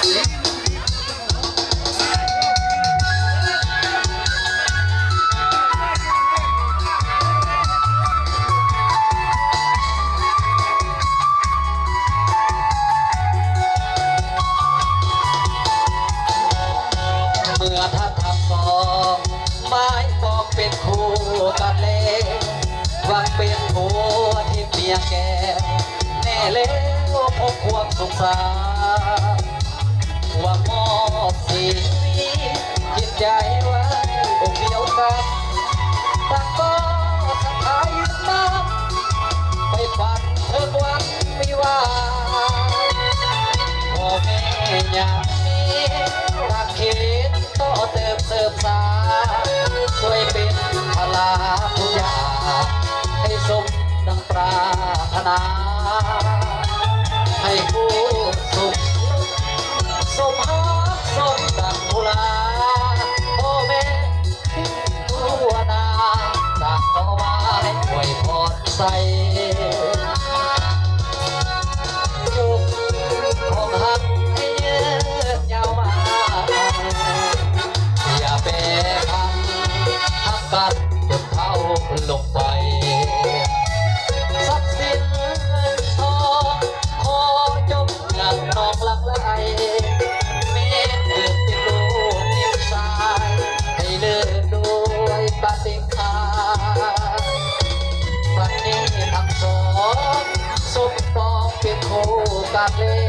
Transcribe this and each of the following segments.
เมื่อท่านทำสองไม้ปองเป็นคู่กันเลยหวังเป็นผัวที่เมียแกแน่แล้วพบความสงสารหวังมอบสิ่งนี้จิตใจไว้องเดียวกันต่างก็ศรัทธายืนมั่นไปฝันเถิดวันวิวาพ่อแม่อยากมีรักคิดต่อเติมเสริมสร้างช่วยเป็นพลาทุกอย่างให้สมดังปรารถนาให้ผู้สุขสมหาสมดังมุลาพ่อแม่ทั่วนาจากต่อมาให้อวยพรใส่จุกของหักให้เยือกยาวมาอย่าแปรพันหักกันจนเท่าลงไปทรัพย์สินเงินทองขอจงเงินนองหลังไหลเมื่อเกิดเป็นลูกนิ่มสายให้เลิกด้วยปฏิฆาวันนี้ทั้งสองสมปองเป็นคู่กันเลย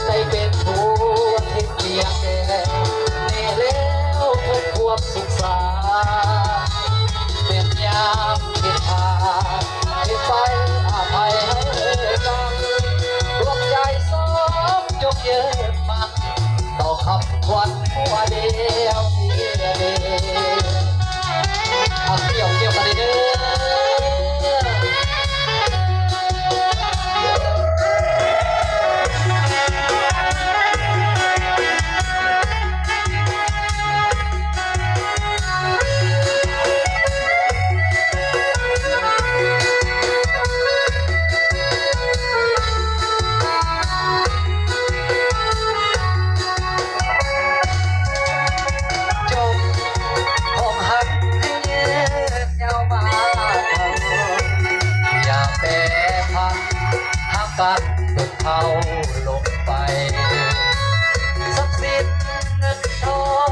ได้เป็นผัวที่เมียแกแน่แล้วพบความสุขสาเป็นยามคิดหาให้ไปอภัยให้กันดวงใจสองจงเยืนมันต่อคำควันหัวเดียวเมียเดียวเกี่ยวกันเด้อกันจนเขาลงไปทรัพย์สินเงินทอง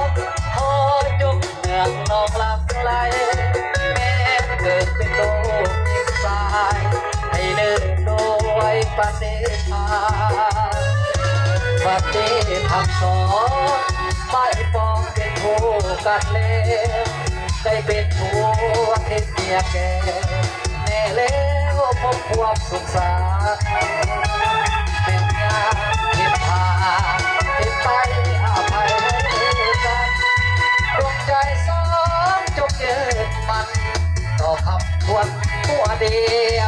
ขอยกเมืองนองลำไหลแม้เกิดเป็นโลกยิ่งสายให้เลิกโดยปฏิภาณวันนี้ทั้งสองไม่ปองเป็นคู่กันเลยได้เป็นผัวที่เมียแกแน่แล้วพบความสุขสาเป็นงานที่พาที่ไปอภัยให้กันดวงใจสองจงยืนมันต่อคำควรตัวเดีย